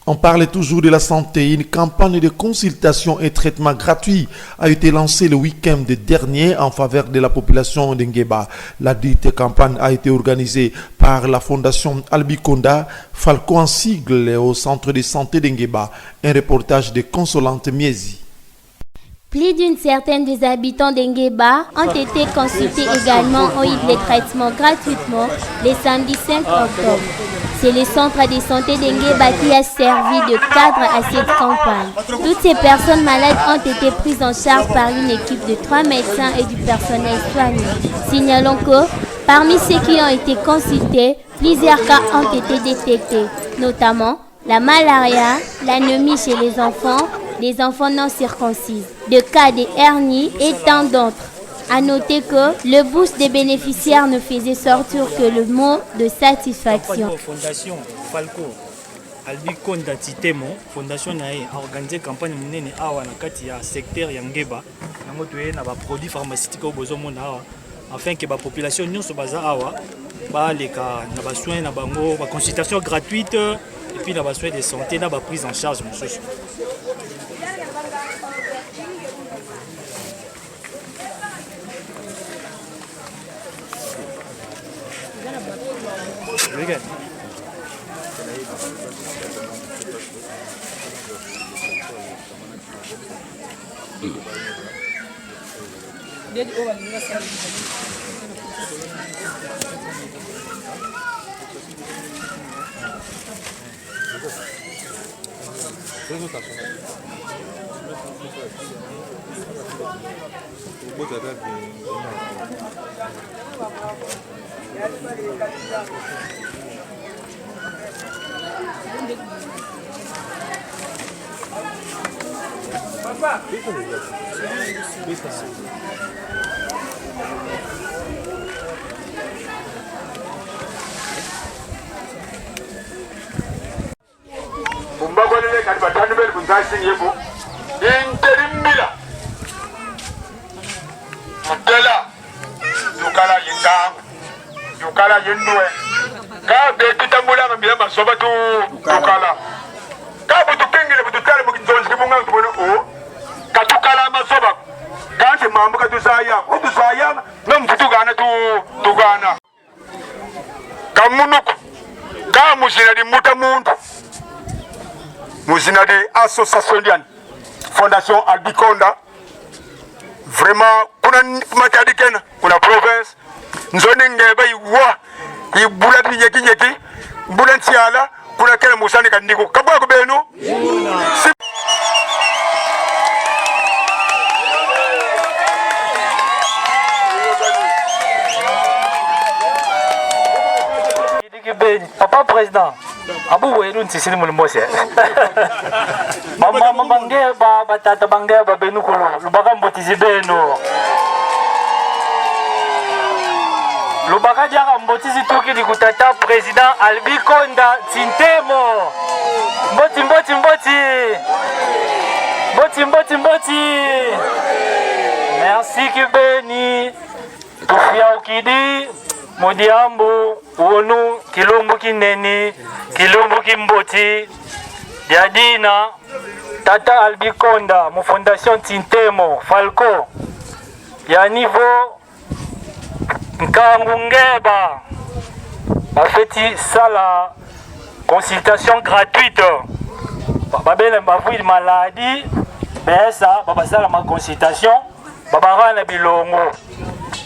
On parle toujours de la santé. Une campagne de consultation et traitement gratuit a été lancée le week-end dernier en faveur de la population d'Nguéba. La dite campagne a été organisée par la fondation Albiconda, Falco en sigle, au centre de santé d'Nguéba. Un reportage de Consolante Miezi. Plus d'une certaine des habitants d'Nguéba ont été consultés également au eu les traitements gratuitement le samedi 5 octobre. C'est le centre de santé d'Nguéba qui a servi de cadre à cette campagne. Toutes ces personnes malades ont été prises en charge par une équipe de 3 médecins et du personnel soignant. Signalons que parmi ceux qui ont été consultés, plusieurs cas ont été détectés, notamment la malaria, l'anémie chez les enfants non circoncis, de cas de hernie et tant d'autres. A noter que le boost des bénéficiaires ne faisait sortir que le mot de satisfaction. Fondation Falco Albiconda Titemo, Fondation Nae a organisé campagne munene awa na kati ya secteur ya Ngeba. Nango toye na ba produits pharmaceutiques au besoin mona awa afin que ba population nyonso baza awa ba leka na ba soins na bango ba consultation gratuite et puis na ba soins de santé na ba prise en charge mosusu. Again. Papa. Bumbagolele kati batanu beli bunzasi yebo. Interimbila. Mutela. Yukala yingang. Yukala yinwe. Ka beti tambula ngambia masoba tu yukala. Ka butu pengile butu tale mukizonzi kimunga kubona o. Katukala masoba. Kanti mambo katusaya. Utusaya na mfutugana tugana. Kamunuku. Ka musina di muta muntu. Musina de association Fondation Albiconda. Vraiment, kuna matadikena, kuna province. Nzone Ngeba iwa, ibulat nyeki, bulan siala, kuna kena musani kandiku. Kabwa kubenu? Papa président, abu wenu ntisini mulmose. Mama bange ba tata bange ba benu kulu, lubaka mbotizi benu. Lubaka jaka mbotizi toki di kutata président Albiconda Tintemo. Mboti. Merci Kibeni. Tufia ukidi. Modiambo, Wonu, Kilumbu Kineni, Kilumbu Kimboti, Diadina, Tata Albiconda, mon fondation Tintemo, Falco, Yanivo, Nkangungeba, a fait ça la consultation gratuite. Babel m'a vu une maladie, ben ça, baba ça ma consultation, baba na bilongo.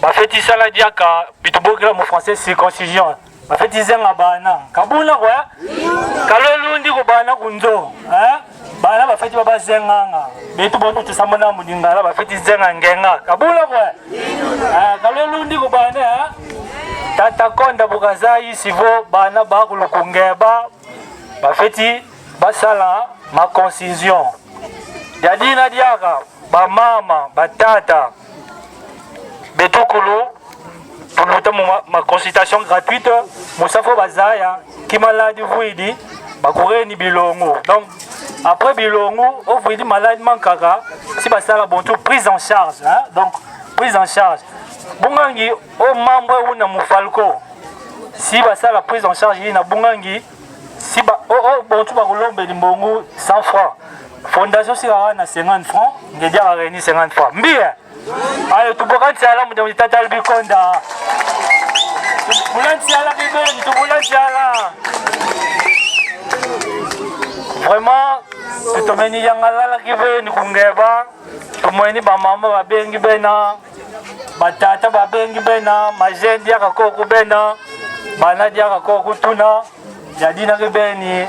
Bafeti sala diaka bitubogira mu français circoncision bafeti zenga bana kabuna kwa kalolundi ko bana kunzo bana bafeti baba zenganga betu botu tsamana mudingala bafeti zenga ngenga kabuna kwa kalolundi ko bana tata konda bukazai sivo bana bakulukungeba bafeti basala ma concision yadina diaka ba mama batata Betokolo, pour ma consultation gratuite, Moussafo Bazaya, qui malade Vouidi, Bakure ni Bilongo. Donc, après Bilongo, au Vouidi malade Mankara, si Basala Bonto, prise en charge. Donc, prise en charge. Bungangi, au membre ou na Moufalco, si Basala prise en charge, il y a Bungangi, si bon tu vas colombe limbongo 100 francs. Fondation si na 50 francs, ngedia a réuni 50 francs. Mbia. Allez, tu bokan tiala mu de tata bikonda. Bulan tiala bibeni, tu bulan tiala. Vraiment, tu te meni yangala la kibeni kungeba. Tu mweni ba mama ba bengi bena. Batata ba bengi bena, majendi ya koko bena. Bana dia koko tuna. Jadi na kibeni.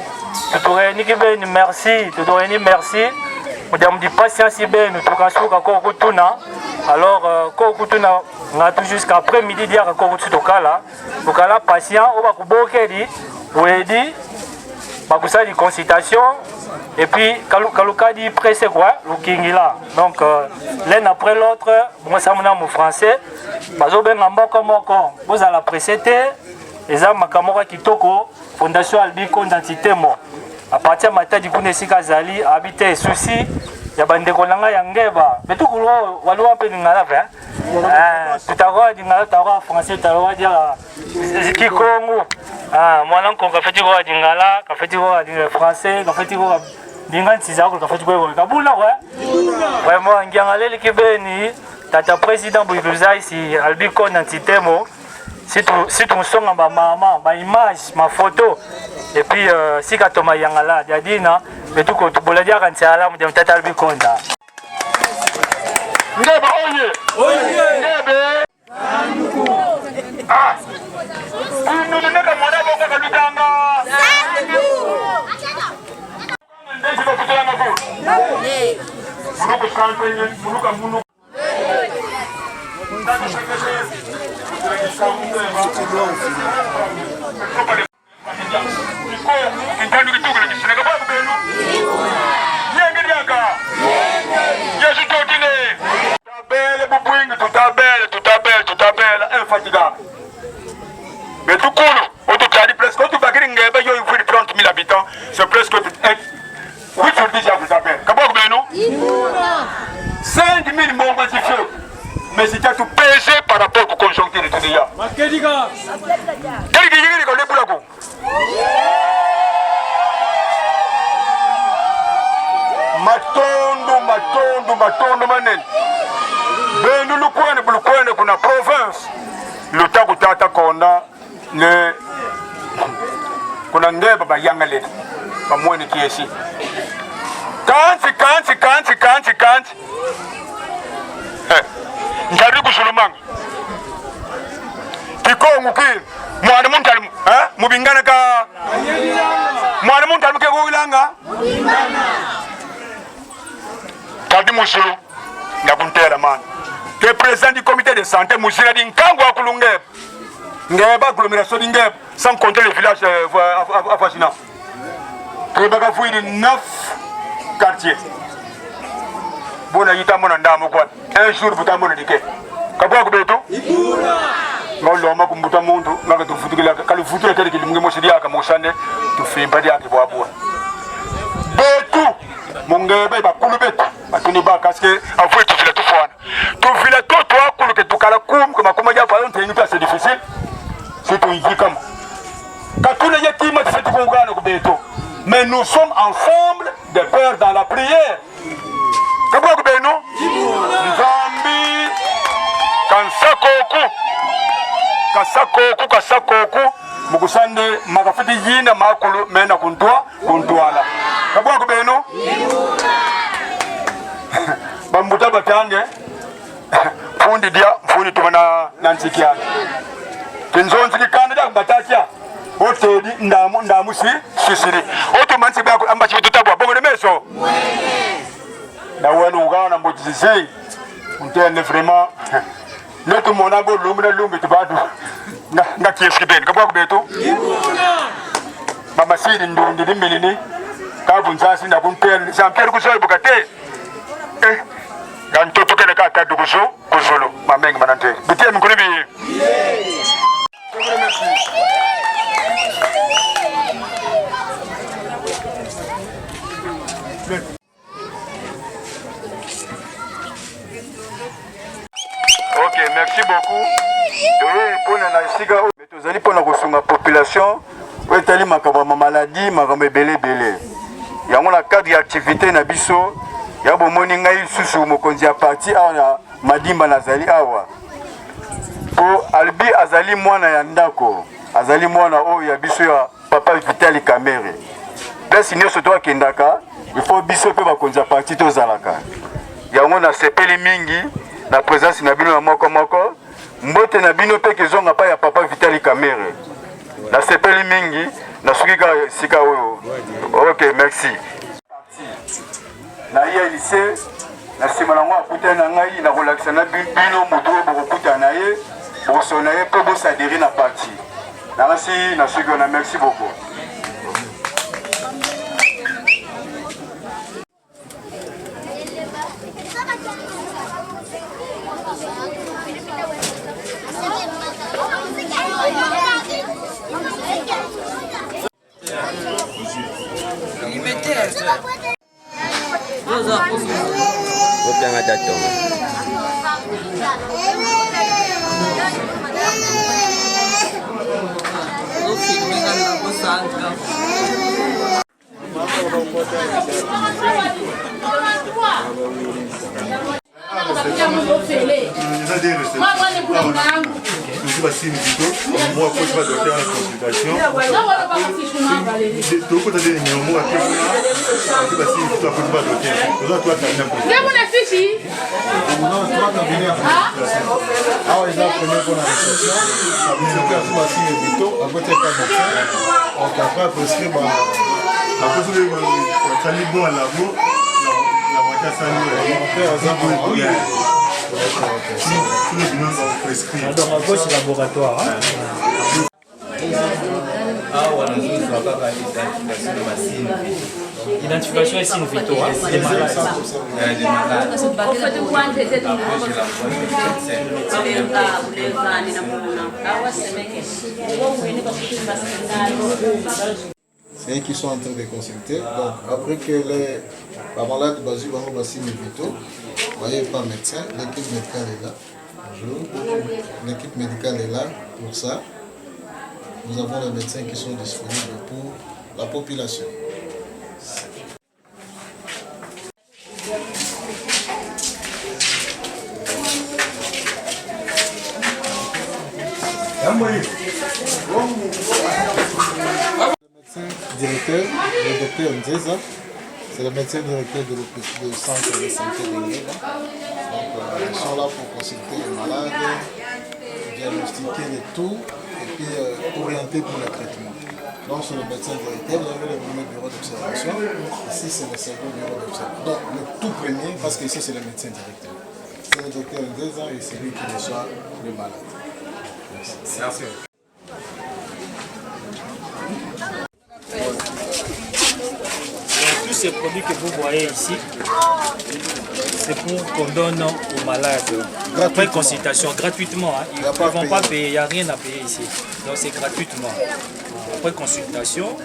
Tutoreni kibeni merci, tutoreni merci. Madame dit patience ben nous tukasuka koko tuna. Alors koko tuna na tout jusqu'à après midi dia koko tutokala. Tokala patient on va kubokeli. Wedi bakusali consultation et puis kaluka dit presse quoi lukingila. Donc l'un après l'autre, moi ça mon français. Bazo ben ngamboko moko. Vous à la précédé eza makamoko kitoko. Fondation Albiko Identité mo. À partir de matin du coup nesika zali habité souci ya bandeko nanga ya ngeba. Mais tout kulo walwa pe ngala fa. Tout à l'heure ngala tawa français tawa dia kikongo. Mwana nkonga feti ko ngala, ka feti ko français, ka feti ko dinga tsiza ko ka feti ko kabula kwa. Vraiment ngiangalele kibeni tata président Bouilouza ici Albiko Identité mo. Si tu sens ma maman, ma image, ma photo, et puis si tu as yangala, yadina, mais tout tu peux le dire quand tu es là, tu vas t'attendre du compte. Ngeba oye. Ngebe. Ah. Nous ne sommes pas là pour faire du tanga. Infatigable. Mais tout court, on te dit presque, quand tu vas gagner 30 000 habitants, c'est presque 8 sur 10 à vous appelle. Comment vous 5 000 morts modifiés. Mais c'est tout pesé par rapport au conjoncture de tout le monde. Quel est matondo manen. Ben nous le connaissons pour la province. Le temps où tata kona ne kuna ngeba ba yangale ba mwene kiesi. Kanti. Njari kusulumanga. Kikongo ki mwana muntalu mubingana ka mwana muntalu ke kuilanga Tadi musulu ndakuntera man. Le président du comité de santé musira di nkango akulungeba. Ngeba agglomération di ngeba sans compter les villages avoisinants. Trebaka fuiri 9 quartiers. Bona yita mona ndamo kwa. Un jour butamona dike. Kabwa kubeto? Ibura. Ngolo makumbuta muntu ngaka tufutukila kalufutura kali kilimwe mosidi aka mosande tufimba dia kibwabwa. Betu mungebe bakulu betu batuni ba kaske avoué tout vile tout fwana. Tout vile tout toi kulu ke tukala kum comme comment dia par exemple c'est difficile. C'est tout ici comme. Katuna yetima de cette kongana kubeto. Mais nous sommes ensemble de père dans la prière. Kabwa kubeno? Nzambi kasakoku mukusande makafiti yina makulu mena kuntwala kabwa kubeno bambuta batange fundi tumana nansikia kinzonzi kikanda batakia otedi ndamu sisiri otumansi bako ambachi tutabwa bongo de meso na wenu ugana mbujizei untene vraiment Notre monago lumbre tu vas na kieski ben kabwa kubeto mama siri ndi menene kabunzasi na kumpel Jean-Pierre kusolo bukate ganto tokene ka kadu kusolo mamenga manante bitie mikulibi Ok, merci beaucoup. Pour la population, maladie, yango na cadre ya activité na biso ya bomoni ngai susu mokonzi ya parti awa na Madimba nazali awa po Albi azali mwana ya ndako azali mwana oyo ya biso ya papa Vitali Kamere basi nyonso to akendaka il faut biso pe bakonzi ya parti tozalaka yango na sepeli mingi na présence na bino na moko mbote na bino pe kezonga pa ya papa Vitali Kamere na sepeli mingi na sukika sika oyo. Ok, merci. Na ye lycée na sima nango akuta na ngai na kolakisa na bino moto bokokuta na ye bosona ye pe bosaderi na parti na ngasi na sukika na merci beaucoup. Donc à gauche laboratoire. Identification et signe vitaux. Les malades. C'est eux qui sont en train de consulter. Donc après que les malades basent sur les signes vitaux, vous voyez pas médecin, l'équipe médicale est là. Bonjour. L'équipe médicale est là pour ça. Nous avons les médecins qui sont disponibles pour la population. Le médecin directeur, le docteur Ndjeza, c'est le médecin directeur du centre de santé de Ngueba. Donc ils sont là pour consulter les malades, diagnostiquer les tout et puis orienter pour le traitement. Donc c'est le médecin directeur, vous avez le premier bureau d'observation, ici c'est le second bureau d'observation. Donc le tout premier, parce que ici c'est le médecin directeur. C'est le docteur Ndjeza et c'est lui qui reçoit le malade. Merci. Tous ces produits que vous voyez ici, c'est pour qu'on donne aux malades après consultation gratuitement. Hein. Ils ne vont pas payer, il n'y a rien à payer ici. Donc c'est gratuitement. Après consultation,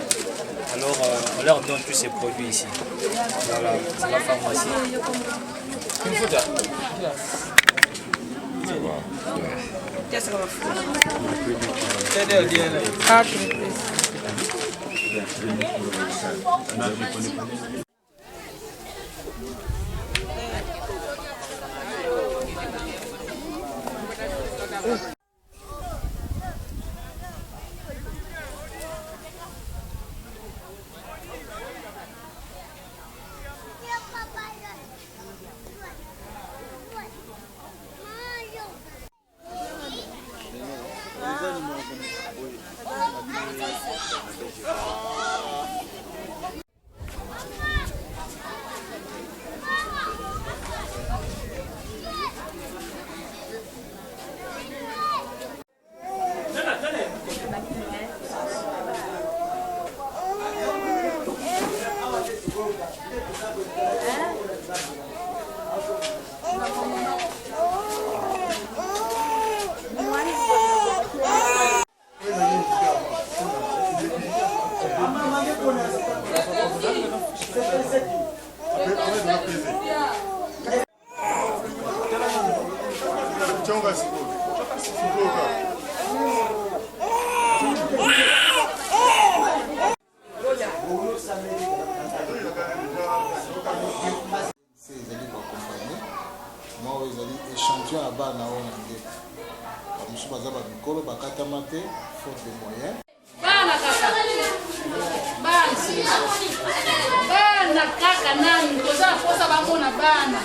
alors on leur donne tous ces produits ici. Voilà, c'est la pharmacie. Qu'est-ce qu'on va faire? échantillon à bas na on ngé bamusu baza ba mikolo bakatama te faute de moyens bana kaka nani toza kosa bamona bana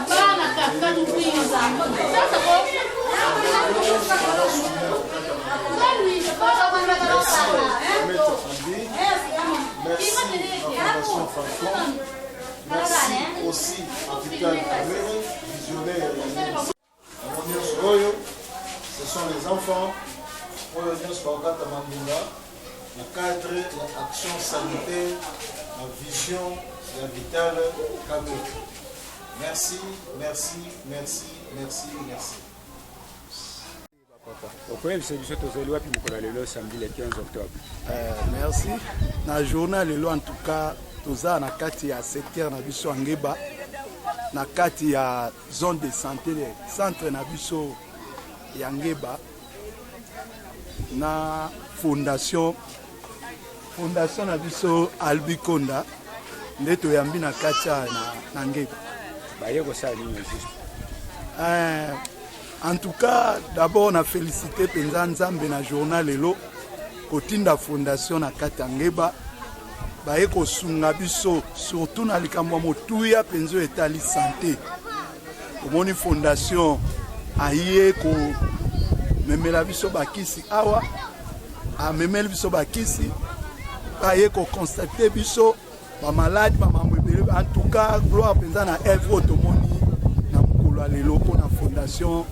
bana kaka tupinza sasa ko merci Fondation Fanfan, merci aussi Hôpital Kamere, visionnaire ce sont les enfants la cadre de l'action sanitaire, la vision, la vitale Kamere. Merci, merci, merci, merci, merci. Samedi le 15 octobre. Merci. Na journal lelo en tout cas toza na kati ya secteur na biso Angeba na kati ya zone de santé le centre na biso Yangeba na fondation na biso Albikonda nde toyambi na kati na Ngeba. Bayeko sa ligne juste. En tout cas, d'abord, on a félicité Penza Nzambe na journal lelo kotinda fondation na Katangeba baye ko sunga biso surtout na likambo motuya penzo etali santé. Omoni fondation aye ko memela biso bakisi awa a memela biso bakisi baye ko constater biso ba malade ba mamwebele. En tout cas, gloire Penza na œuvre otomoni na mukolo lelo ko na fondation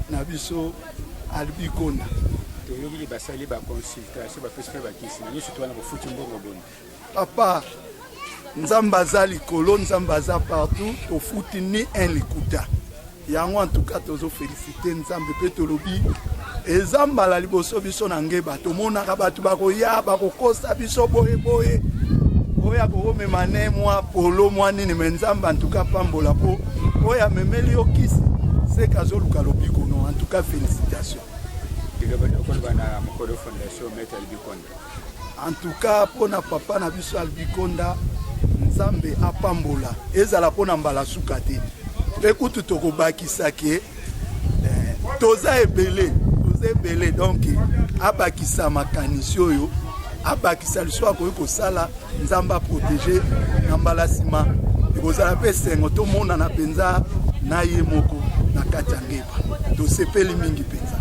na biso Albikonda. Toyoki basali ba consultation ba pesa ba kisi na nyusu twana bofuti mbongo boni. Papa Nzamba za likolo Nzamba za partout to futi ni un likuta. Yango en tout cas tozo féliciter Nzambe pe tolobi ezamba la liboso biso na Ngeba to mona ka batu bakoya bakokosa biso boye boye. Oya ko memane moi polo moi ni Nzamba en tout cas pambola po oya memeli okisi. C'est Kazoluka Lobikono, en tout cas félicitations. En tout cas, pour na papa na biso Albikonda, Nzambe apambola. Ezala pona mbala sukate. Écoute toko bakisa ke toza ebele donc abakisa makanisio yo, abakisa liso ko sala Nzamba protéger na mbala sima. Ekozala pe sengo to mona na penza na ye moko na Katangeba to sepeli mingi penza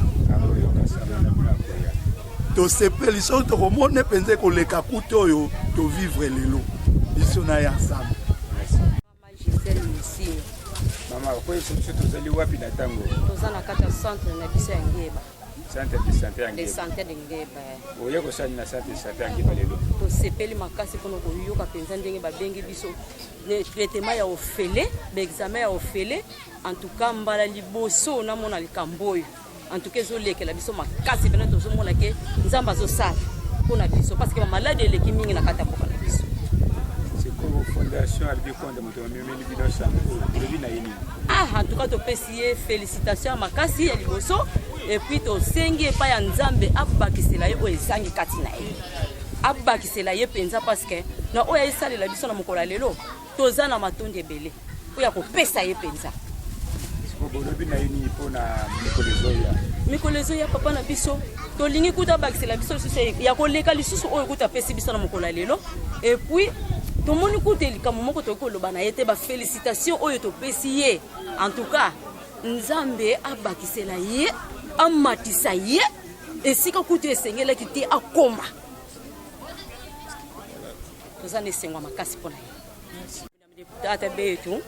to sepeli so to komone penze ko leka kuto yo to vivre lelo biso na ya ensemble. Mama kwa hiyo tuzali wapi na tango tozana kata centre na biso ya Ngeba centre de santé ya Ngeba de santé de Ngeba oya ko sali na santé de santé ya Ngeba lelo to sepeli makasi kono ko yoka penza ndenge ba bengi biso le traitement ya ofele l'examen ya ofele en tout cas mbala liboso na mona likamboyo en tout cas ezolekela biso makasi pena tozomona ke Nzamba azosala pona biso parce que ba malade eleki mingi na kata mboka na biso. C'est pour fondation Albikonda moto memeli bino sango lebi na yini. En tout cas to pesier félicitations makasi ya liboso et puis to sengi pa ya Nzambe abakisela ye o esangi kati na ye abakisela ye penza parce que na oya esalela biso na mokola lelo toza na matondi ebele oya kopesa ye penza. Mikolezo ya papa na biso tolingi kuta bakisela biso susu ya koleka lisusu oyo kuta pesi biso na mokola lelo et puis tomoni kuta likambo moko tokoloba na yete ba félicitations oyo topesi ye en tout cas Nzambe abakisela ye amatisa ye esika kuta esengela kiti akoma tozane sengwa makasi pona ye deputata betu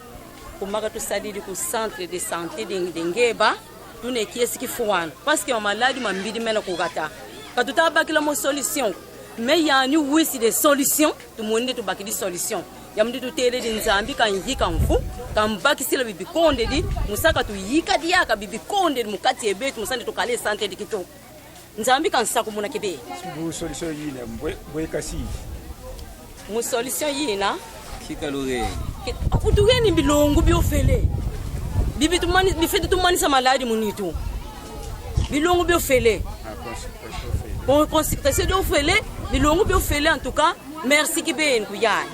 kumaka tusadili ku centre de santé de Ngeba tune kiesi kifuana parce que maladi mambidi mena kugata katuta bakila mo solution mais yani wisi de solution tumonde to bakidi solution yamdi to tele di Nzambi kan yika mfu kan bakisila bibi konde di musaka tu yika diaka bibi konde mukati ebetu musande to kale santé de kito Nzambi kan sakumuna kebe bu solution yina boy kasi mu solution yina kikalore akutugeni bilongo biofele bibi tumani bifete tumani sa maladi munitu bilongo biofele bon consultation biofele bilongo biofele en tout cas merci kiben kuyani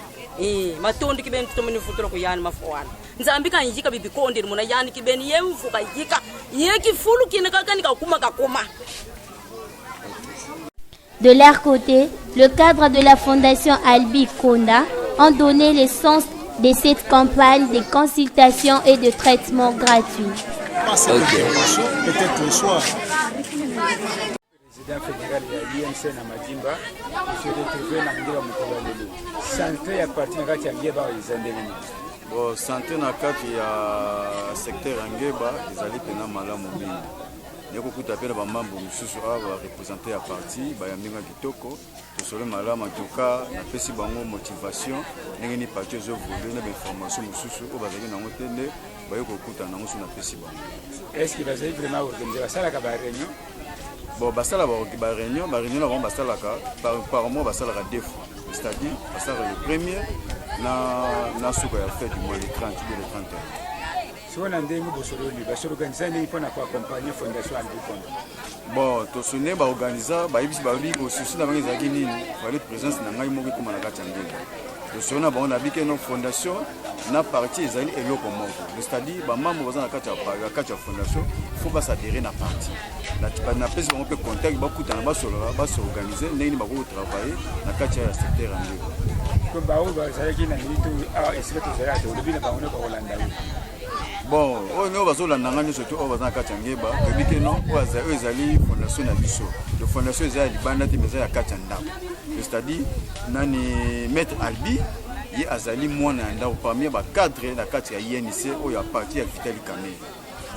matondo kibeni tutomini futuro ko yani mafuana nzambi kan yika bibi konde muna yani kibeni yemfu ka yika yeki fulu kine kaka nikakuma kakuma. De leur côté, le cadre de la Fondation Albi Konda ont donné le sens de cette campagne de consultation et de traitement gratuit. Peut-être le soir. Président fédéral ya IMC na Madimba, je retrouvé na Ngeba mukolo lelo. Santé ya parti na kati ya Ngeba izandeli. Bon, santé na kati ya secteur ya Ngeba ezali pena malamu mingi. Yoko kuta pena ba mambo mususu aba représenter ya parti ba ya minga kitoko. Tosole malamu en tout cas na pesi bango motivation ndenge ni parti zo voler na information mususu o bazaki na ngotende ba yoko kuta na ngosu na pesi bango. Est-ce que vous avez vraiment organisé la salle à la réunion? Bon, basala ba réunion na ba basala ka par mois basala ka 2 fois. C'est-à-dire basala le premier na suko ya fête du mois le 30 et le 31. Si on a ndenge bosolo li ba s'organiser ni pour accompagner fondation Albi Konda. Bon, to sonné ba organiser ba ibisi ba libo susu na bangi zaki nini fallait présence na ngai moko kuma na kati ya ndenge. Le sona ba on a bike no fondation na parti ezali eloko moko. C'est-à-dire ba mambo baza na kati ya fondation faut pas s'adhérer na parti. Na pesi on peut contact ba kuta na ba s'organiser ndenge ba ko travailler na kati ya secteur ya ndenge. Ko ba o ba zaki na nitu est-ce que tu seras au début na ba on ba Holanda. Bon, on va sur la nangani surtout on va dans Kachangeba, depuis que non, on a ezali fondation na biso. La fondation ezali banda ti meza ya Kachanda. C'est-à-dire nani maître Albi, yi azali mwana nda parmi ba cadre na kati ya INC o ya parti ya Vital Kamerhe.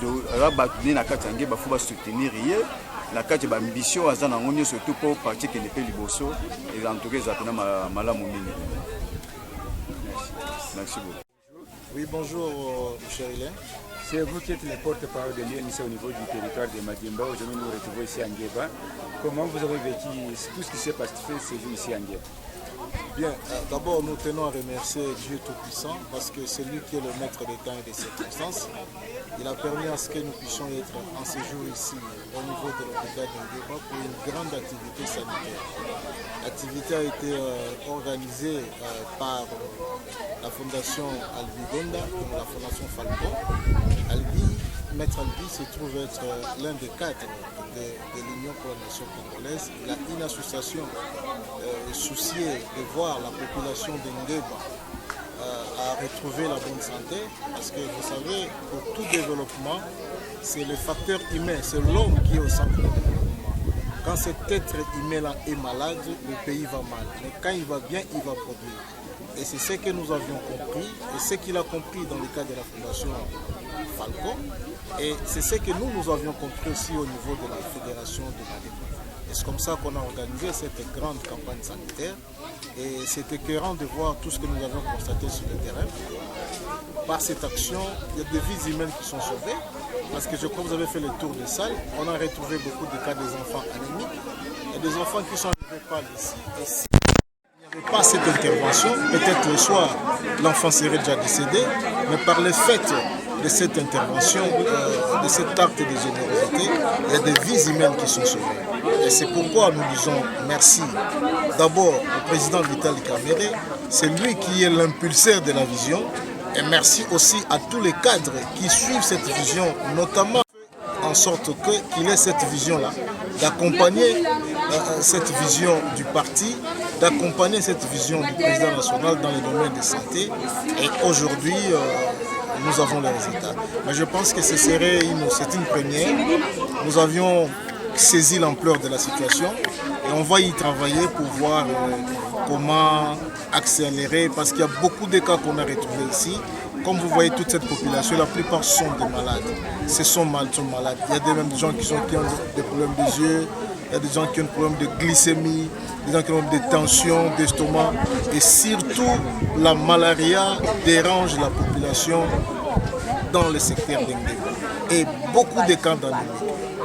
Donc rabat na Kachangeba faut ba soutenir yé la kati ba ambition azana ngoni surtout pour parti qui ne peut liboso et en tout cas ça na malamu mingi. Merci beaucoup. Oui, bonjour, cher Hélène. C'est vous qui êtes le porte-parole de l'UNICEF au niveau du territoire de Madimba. Aujourd'hui, nous nous retrouvons ici à Ngeba. Comment vous avez vécu tout ce qui s'est passé ces jours ici à Ngeba? Bien, d'abord, nous tenons à remercier Dieu Tout-Puissant parce que c'est lui qui est le maître des temps et des circonstances. Il a permis à ce que nous puissions être en séjour ici au niveau de l'hôpital de Ngeba pour une grande activité sanitaire. L'activité a été organisée par la fondation Albi Konda et la fondation Falcon. Maître Albi se trouve être l'un des cadres de l'Union pour la nation congolaise. Il a une association souciée de voir la population de Ngeba à retrouver la bonne santé, parce que vous savez, pour tout développement, c'est le facteur humain, c'est l'homme qui est au centre du développement. Quand cet être humain-là est malade, le pays va mal. Mais quand il va bien, il va produire. Et c'est ce que nous avions compris, et ce qu'il a compris dans le cadre de la fondation Falcon. Et c'est ce que nous avions compris aussi au niveau de la fédération de Madimba. Et c'est comme ça qu'on a organisé cette grande campagne sanitaire. Et c'est écœurant de voir tout ce que nous avons constaté sur le terrain. Par cette action, il y a des vies humaines qui sont sauvées. Parce que je crois que vous avez fait le tour de salle. On a retrouvé beaucoup de cas des enfants anémiques. Et des enfants qui sont arrivés par ici. Et s'il n'y avait pas cette intervention, peut-être le soir, l'enfant serait déjà décédé. Mais par le fait de cette intervention, de cet acte de générosité, il y a des vies humaines qui sont sauvées. Et c'est pourquoi nous disons merci d'abord au président Vital Kamerhe, c'est lui qui est l'impulseur de la vision, et merci aussi à tous les cadres qui suivent cette vision, notamment en sorte qu'il ait cette vision-là, d'accompagner cette vision du parti, d'accompagner cette vision du président national dans le domaine de santé. Et aujourd'hui, nous avons les résultats. Mais je pense que c'est une première. Nous avions saisi l'ampleur de la situation et on va y travailler pour voir comment accélérer, parce qu'il y a beaucoup de cas qu'on a retrouvés ici. Comme vous voyez, toute cette population, la plupart sont des malades. Ce sont malades. Il y a même des gens qui ont des problèmes des yeux, il y a des gens qui ont des problèmes de glycémie, des gens qui ont des tensions d'estomac. Et surtout, la malaria dérange la population dans le secteur d'Ngeba. Et beaucoup de cas d'anémie.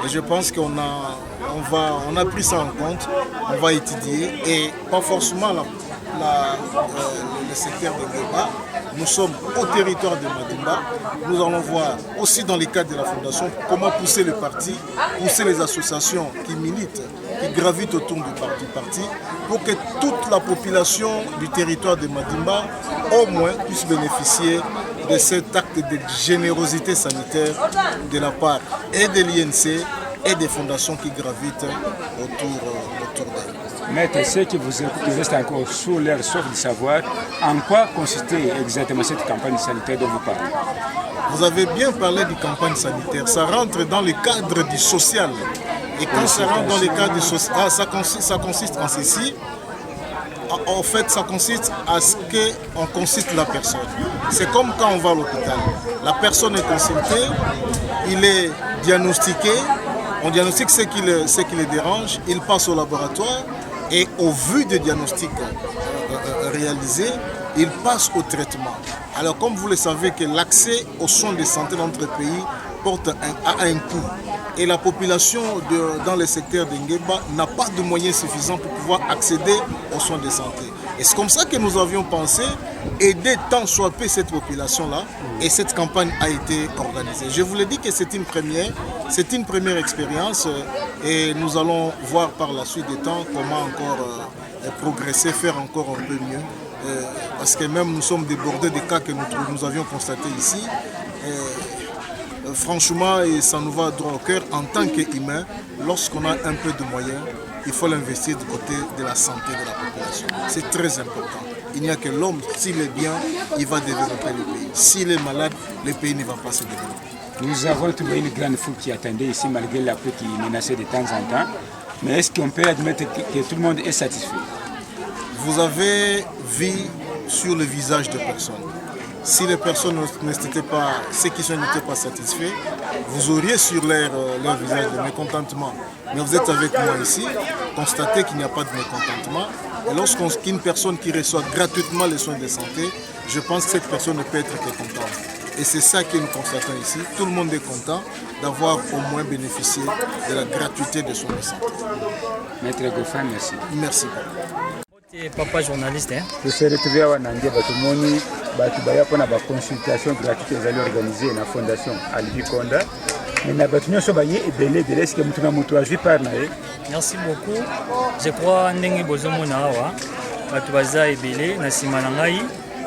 Et je pense qu'on a pris ça en compte, on va étudier, et pas forcément le secteur de Ngeba. Nous sommes au territoire de Madimba. Nous allons voir aussi dans le cadre de la fondation comment pousser le parti, pousser les associations qui militent qui gravitent autour du parti pour que toute la population du territoire de Madimba au moins puisse bénéficier de cet acte de générosité sanitaire de la part et de l'INC et des fondations qui gravitent autour d'elle. Maître, ceux qui vous écoutent restent encore sous leur soif de savoir en quoi consistait exactement cette campagne sanitaire dont vous parlez. Vous avez bien parlé de campagne sanitaire, ça rentre dans le cadre du social. Et quand ça rentre dans le cadre du social, ça consiste en ceci. En fait, ça consiste à ce qu'on consulte la personne. C'est comme quand on va à l'hôpital. La personne est consultée, il est diagnostiqué, on diagnostique ce qui le dérange, il passe au laboratoire et au vu des diagnostics réalisés, il passe au traitement. Alors comme vous le savez que l'accès aux soins de santé dans notre pays porte à un coût. Et la population dans le secteur d'Engeba n'a pas de moyens suffisants pour pouvoir accéder aux soins de santé. Et c'est comme ça que nous avions pensé aider tant soit peu cette population-là. Et cette campagne a été organisée. Je vous l'ai dit que c'est une première expérience. Et nous allons voir par la suite des temps comment encore progresser, faire encore un peu mieux. Parce que même nous sommes débordés des cas que nous avions constatés ici. Franchement, et ça nous va droit au cœur, en tant qu'humain, lorsqu'on a un peu de moyens, il faut l'investir du côté de la santé de la population. C'est très important. Il n'y a que l'homme, s'il est bien, il va développer le pays. S'il est malade, le pays ne va pas se développer. Nous avons trouvé une grande foule qui attendait ici, malgré la pluie qui menaçait de temps en temps. Mais est-ce qu'on peut admettre que tout le monde est satisfait? Vous avez vu sur le visage des personnes. Si les personnes n'étaient pas, ceux qui n'étaient pas satisfaits, vous auriez sur leur visage de mécontentement. Mais vous êtes avec moi ici, constatez qu'il n'y a pas de mécontentement. Et lorsqu'une personne qui reçoit gratuitement les soins de santé, je pense que cette personne ne peut être que contente. Et c'est ça que nous constatons ici. Tout le monde est content d'avoir au moins bénéficié de la gratuité des soins de santé. Maître Goffin, merci. Merci beaucoup. Papa journaliste. Je suis retrouvé à Nandé Batumoni, Batubaya pour la consultation gratuite qu'ils allaient organiser dans la fondation Albi Konda. Mais na Batumio Sobaye est belé de l'est que Mutuna Mutouaji par nae. Merci beaucoup. Je crois Ndengi Bozomona Awa, Batubaza est belé, Nasimanangai,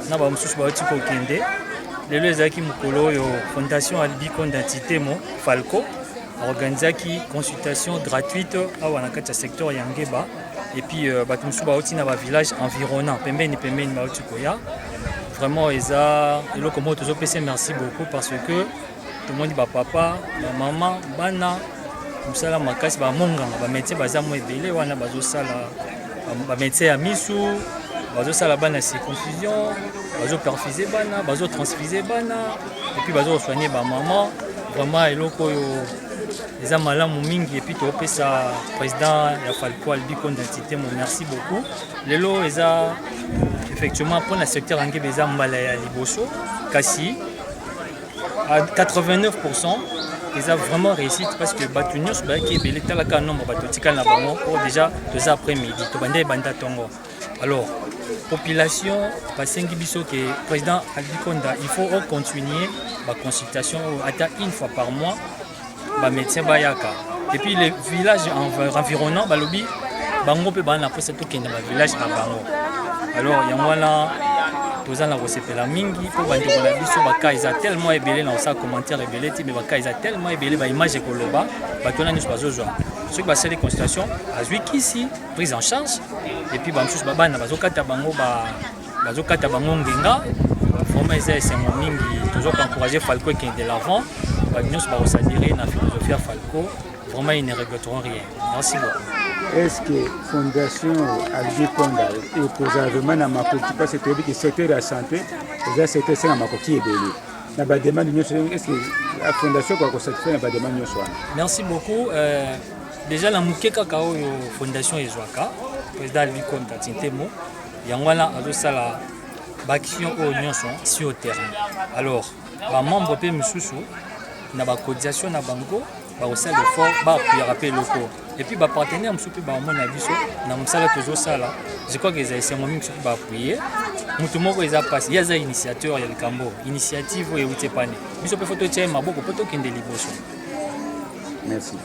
Naba Moussous Baoti Kokende. Lelo ezaki mukolo yo fondation Albi Konda Titemo Falco organisé qui consultation gratuite awa na kati ya secteur ya Ngeba. Et puis, bato musu bauti na ba village environnant, pembeni bauti koya. Vraiment, eloko mo tozo pese merci beaucoup parce que tout le monde dit papa, maman, bana, musala makasi ba monganga, ba métier baza mo ebele wana bazo sala ba métier ya misu, bazo sala bana circoncision, bazo perfuser bana, bazo transfuser bana, et puis bazo soigner ba maman. Vraiment, eloko yo les amalamu mingi et puis tu opé ça président ya Falco Albi Konda Titemo, merci beaucoup. Lelo eza effectivement pour le secteur Ngeba eza mbala ya liboso kasi à 89% ils ont vraiment réussi parce que batu nyos ba ki belé talaka nombre batu tikala na bango déjà 2 après-midi to bande banda tongo. Alors population basengi biso que président Albi Konda il faut continuer la consultation une fois par mois. Médecin bayaka et puis les villages environnants balobi bango pe bana posa to kenda ba village na bango. Alors yangwana toza na kosepela mingi po bandi ko la biso baka iza tellement ebelé na sa commentaire ebelé ti mais baka iza tellement ebelé ba image koloba batona nyusu bazozwa ceux qui basali consultation azwi kisi prise en charge et puis bamsusu babana bazokata bango bazokata bango ngenga vraiment eza esengo mingi toujours encourager Falco qui est de l'avant. Nous allons s'adhérer à la philosophie à Falco. Vraiment, ils ne regretteront rien. Merci beaucoup. Est-ce que la Fondation Albi Konda est positivement dans ma côté parce que le secteur de la santé, le secteur de ma côté est belé. Est-ce que la Fondation a satisfait la demande? Merci beaucoup. Déjà, la Moukeka Kao Fondation Ezwaka, président Albi Konda Tintemo, Yangwana a la action sur le terrain. Alors, les membres de Moussoussou, na ba cotisation na bango ba osala effort ba appuyer rappel locaux et puis ba partenaire msupi ba mona biso na msala tozo sala je crois que les aisements msupi ba appuyer mutu moko eza passe yaza initiateur ya likambo initiative e utepane biso pe photo tchema boko poto kende liboso. Merci.